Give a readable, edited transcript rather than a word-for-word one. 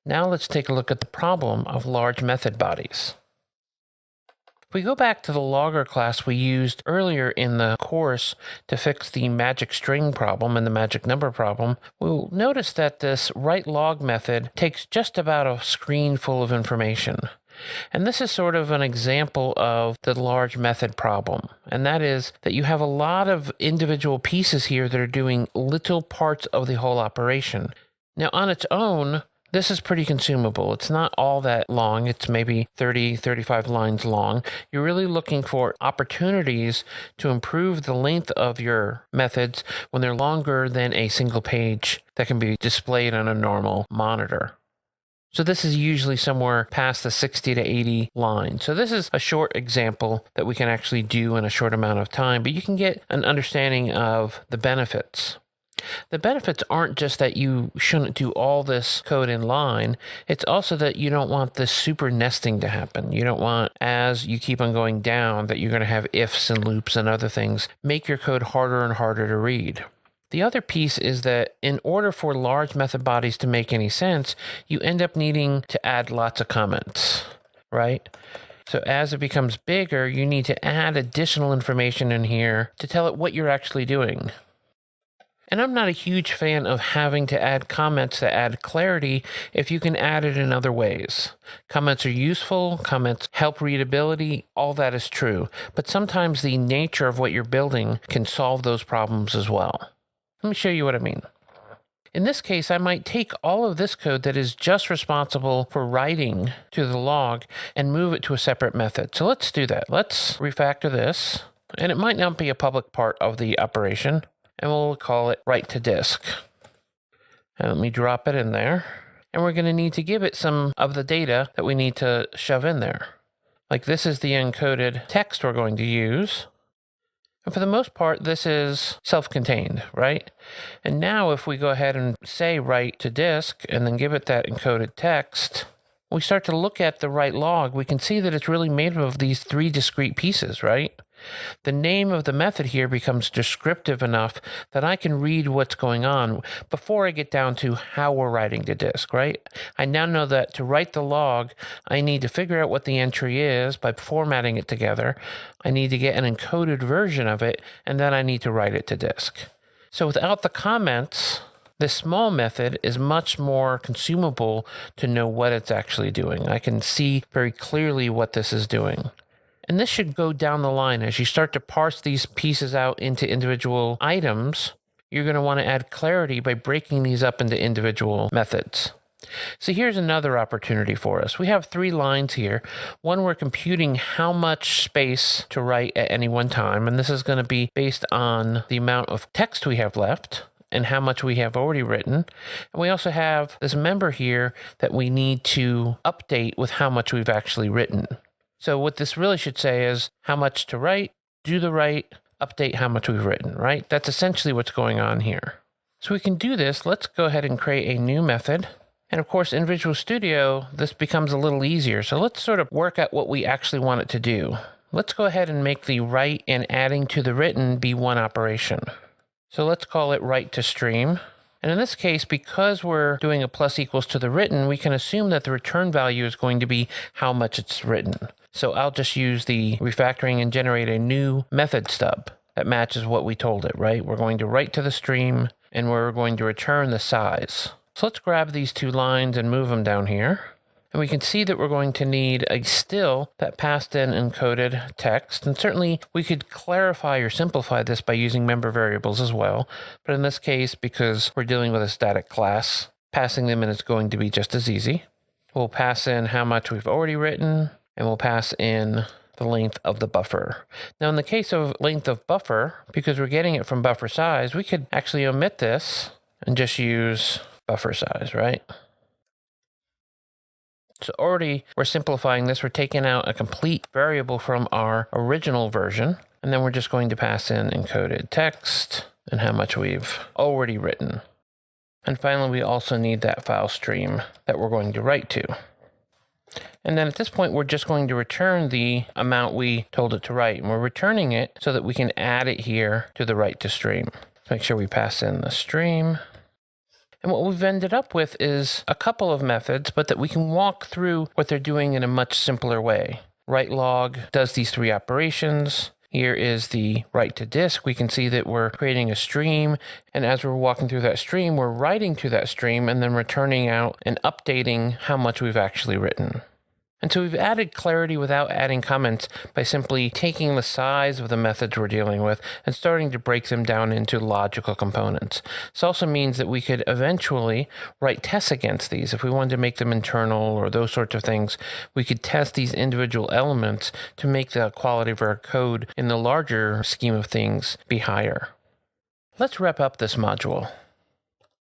Now let's take a look at the problem of large method bodies. If we go back to the logger class we used earlier in the course to fix the magic string problem and the magic number problem, we'll notice that this writeLog method takes just about a screen full of information. And this is sort of an example of the large method problem. And that is that you have a lot of individual pieces here that are doing little parts of the whole operation. Now on its own, this is pretty consumable. It's not all that long. It's maybe 30, 35 lines long. You're really looking for opportunities to improve the length of your methods when they're longer than a single page that can be displayed on a normal monitor. So this is usually somewhere past the 60 to 80 lines. So this is a short example that we can actually do in a short amount of time, but you can get an understanding of the benefits. The benefits aren't just that you shouldn't do all this code in line, it's also that you don't want this super nesting to happen. You don't want, as you keep on going down, that you're going to have ifs and loops and other things make your code harder and harder to read. The other piece is that in order for large method bodies to make any sense, you end up needing to add lots of comments, right? So as it becomes bigger, you need to add additional information in here to tell it what you're actually doing. And I'm not a huge fan of having to add comments to add clarity if you can add it in other ways. Comments are useful, comments help readability, all that is true. But sometimes the nature of what you're building can solve those problems as well. Let me show you what I mean. In this case, I might take all of this code that is just responsible for writing to the log and move it to a separate method. So let's do that. Let's refactor this. And it might not be a public part of the operation. And we'll call it write to disk. And let me drop it in there. And we're going to need to give it some of the data that we need to shove in there. Like this is the encoded text we're going to use. And for the most part, this is self-contained, right? And now if we go ahead and say write to disk and then give it that encoded text, we start to look at the writeLog, we can see that it's really made up of these three discrete pieces, right? The name of the method here becomes descriptive enough that I can read what's going on before I get down to how we're writing to disk, right? I now know that to write the log, I need to figure out what the entry is by formatting it together. I need to get an encoded version of it, and then I need to write it to disk. So without the comments, this small method is much more consumable to know what it's actually doing. I can see very clearly what this is doing. And this should go down the line. As you start to parse these pieces out into individual items, you're going to want to add clarity by breaking these up into individual methods. So here's another opportunity for us. We have 3 lines here. One, we're computing how much space to write at any one time, and this is going to be based on the amount of text we have left and how much we have already written. And we also have this member here that we need to update with how much we've actually written. So what this really should say is how much to write, do the write, update how much we've written, right? That's essentially what's going on here. So we can do this. Let's go ahead and create a new method. And of course, in Visual Studio, this becomes a little easier. So let's sort of work out what we actually want it to do. Let's go ahead and make the write and adding to the written be one operation. So let's call it write to stream. And in this case, because we're doing a plus equals to the written, we can assume that the return value is going to be how much it's written. So I'll just use the refactoring and generate a new method stub that matches what we told it, right? We're going to write to the stream and we're going to return the size. So let's grab these 2 lines and move them down here. And we can see that we're going to need a still that passed in encoded text. And certainly we could clarify or simplify this by using member variables as well. But in this case, because we're dealing with a static class, passing them in is going to be just as easy. We'll pass in how much we've already written, and we'll pass in the length of the buffer. Now in the case of length of buffer, because we're getting it from buffer size, we could actually omit this and just use buffer size, right? So already we're simplifying this. We're taking out a complete variable from our original version, and then we're just going to pass in encoded text and how much we've already written. And finally, we also need that file stream that we're going to write to. And then at this point, we're just going to return the amount we told it to write. And we're returning it so that we can add it here to the write to stream. Make sure we pass in the stream. And what we've ended up with is a couple of methods, but that we can walk through what they're doing in a much simpler way. Write log does these three operations. Here is the write to disk. We can see that we're creating a stream, and as we're walking through that stream, we're writing to that stream and then returning out and updating how much we've actually written. And so we've added clarity without adding comments by simply taking the size of the methods we're dealing with and starting to break them down into logical components. This also means that we could eventually write tests against these. If we wanted to make them internal or those sorts of things, we could test these individual elements to make the quality of our code in the larger scheme of things be higher. Let's wrap up this module.